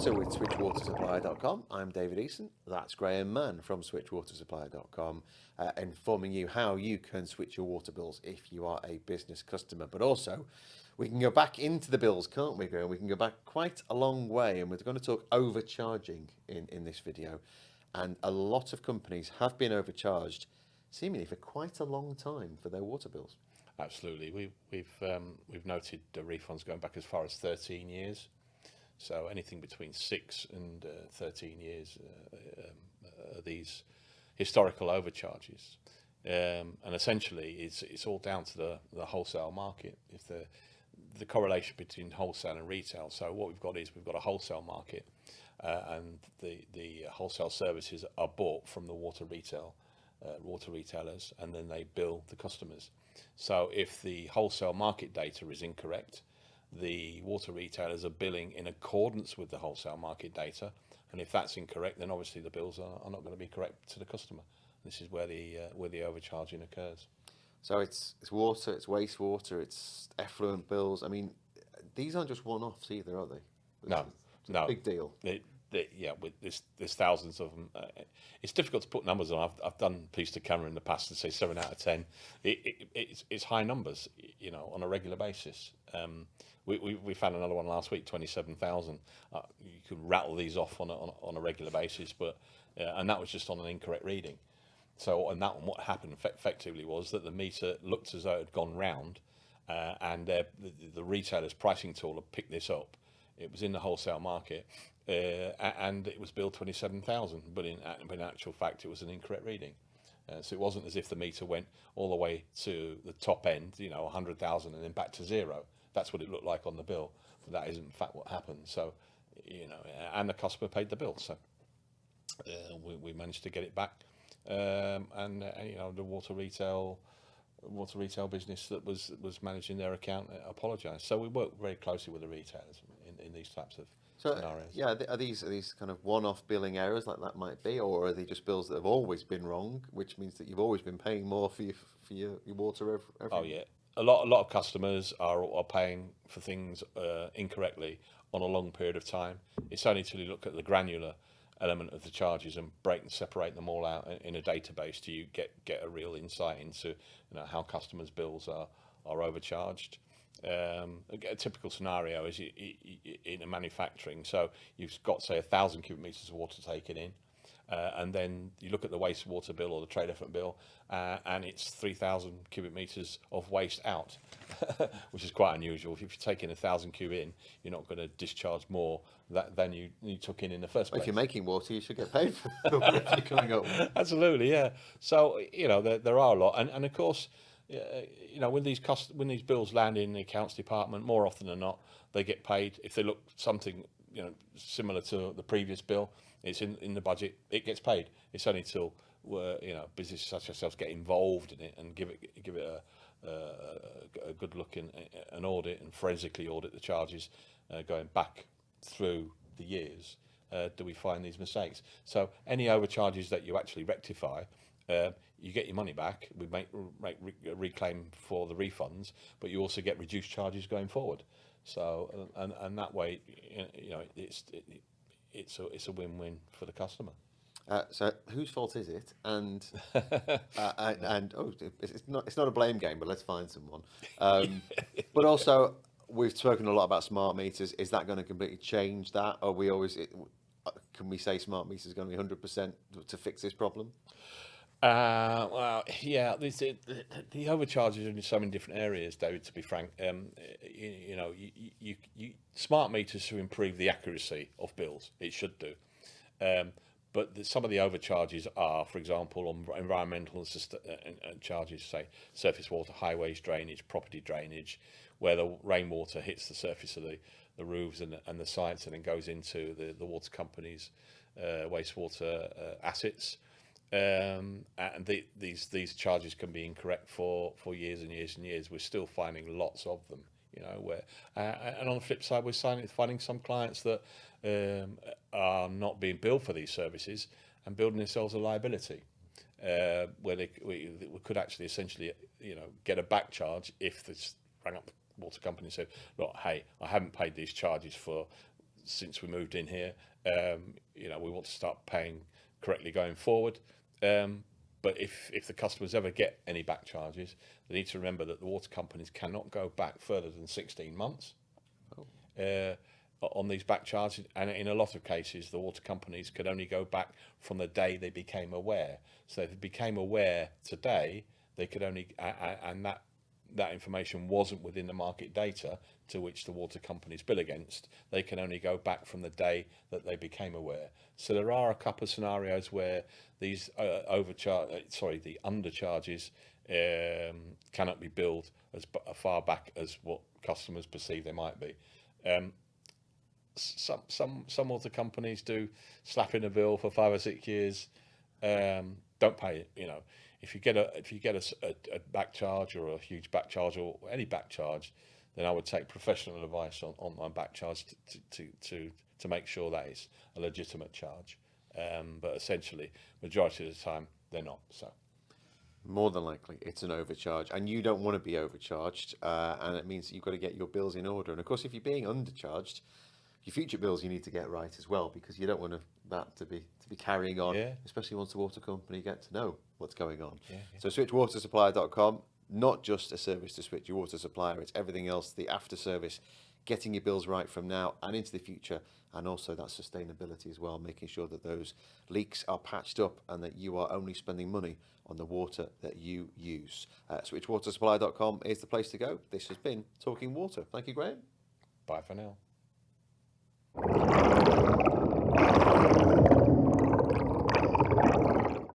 Water with switchwatersupplier.com. I'm David Eason. That's Graham Mann from switchwatersupplier.com, informing you how you can switch your water bills if you are a business customer. But also, we can go back into the bills, can't we, Graham? We can go back quite a long way, and we're going to talk overcharging in this video. And a lot of companies have been overcharged, seemingly for quite a long time, for their water bills. Absolutely. We've noted the refunds going back as far as 13 years. So anything between 6 and 13 years are these historical overcharges. And essentially it's all down to the wholesale market. If the correlation between wholesale and retail. So what we've got is we've got a wholesale market, and the wholesale services are bought from the water retailers, and then they bill the customers. So if the wholesale market data is incorrect, the water retailers are billing in accordance with the wholesale market data, and if that's incorrect, then obviously the bills are not going to be correct to the customer. This is where the overcharging occurs. So it's water, it's wastewater, it's effluent bills. I mean, these aren't just one-offs either, are they? No, It's a big deal. With there's thousands of them. It's difficult to put numbers on. I've done piece to camera in the past and say 7 out of 10. It's high numbers, on a regular basis. We found another one last week, 27,000. You could rattle these off on a regular basis, but and that was just on an incorrect reading. So on that one, what happened effectively was that the meter looked as though it had gone round, and the retailer's pricing tool had picked this up. It was in the wholesale market, and it was billed 27,000, but in actual fact, it was an incorrect reading. So it wasn't as if the meter went all the way to the top end, 100,000, and then back to zero. That's what it looked like on the bill, but that isn't in fact what happened. So, and the customer paid the bill. So we managed to get it back, and the water retail business that was managing their account apologised. So we work very closely with the retailers in these types of scenarios. Yeah, are these kind of one-off billing errors like that might be, or are they just bills that have always been wrong, which means that you've always been paying more for your water every Oh yeah, a lot of customers are paying for things incorrectly on a long period of time. It's only till you look at the granular element of the charges and separate them all out in a database do you get a real insight into how customers' bills are overcharged. A typical scenario is in a manufacturing, so you've got say 1,000 cubic meters of water taken in, and then you look at the wastewater bill or the trade effort bill, and it's 3,000 cubic meters of waste out, which is quite unusual. If you're taking 1,000 cube in, you're not going to discharge more than you took in the first place. If you're making water, you should get paid for it if you're coming up. Absolutely, yeah. So there are a lot, and of course, when these bills land in the accounts department, more often than not, they get paid. If they look something similar to the previous bill, it's in the budget, it gets paid. It's only till businesses such as ourselves get involved in it and give it a good look in an audit and forensically audit the charges going back through the years, do we find these mistakes. So any overcharges that you actually rectify, you get your money back. We make reclaim for the refunds, but you also get reduced charges going forward. So and that way, it's a win-win for the customer. So whose fault is it? And it's not a blame game, but let's find someone. But also, we've spoken a lot about smart meters. Is that going to completely change that? Or can we say smart meters is going to be 100% to fix this problem? Well, yeah, the overcharges are in so many different areas, David, to be frank. Smart meters to improve the accuracy of bills, it should do. But some of the overcharges are, for example, on environmental charges, say surface water, highways drainage, property drainage, where the rainwater hits the surface of the roofs and the sites and then goes into the water company's wastewater assets. And these charges can be incorrect for years and years and years. We're still finding lots of them, where and on the flip side, we're finding some clients that are not being billed for these services and building themselves a liability, where we could actually essentially get a back charge if this rang up the water company and said, look, hey, I haven't paid these charges for since we moved in here. You know, we want to start paying correctly going forward. But if the customers ever get any back charges, they need to remember that the water companies cannot go back further than 16 months on these back charges. And in a lot of cases, the water companies could only go back from the day they became aware. So if they became aware today, they could only, and that information wasn't within the market data to which the water companies bill against, they can only go back from the day that they became aware. So there are a couple of scenarios where these the undercharges cannot be billed as far back as what customers perceive they might be. Some water companies do slap in a bill for 5 or 6 years, don't pay it. You know, if you get a back charge or a huge back charge or any back charge, then I would take professional advice on my back charge to make sure that is a legitimate charge. But essentially, majority of the time, they're not. So More than likely, it's an overcharge, and you don't want to be overcharged, and it means you've got to get your bills in order. And of course, if you're being undercharged, your future bills you need to get right as well, because you don't want that to be carrying on, especially once the water company get to know what's going on. So switchwatersupplier.com, not just a service to switch your water supplier, it's everything else, the after service, getting your bills right from now and into the future, and also that sustainability as well, making sure that those leaks are patched up and that you are only spending money on the water that you use. Switchwatersupplier.com is the place to go. This has been Talking Water. Thank you, Graham. bye for now.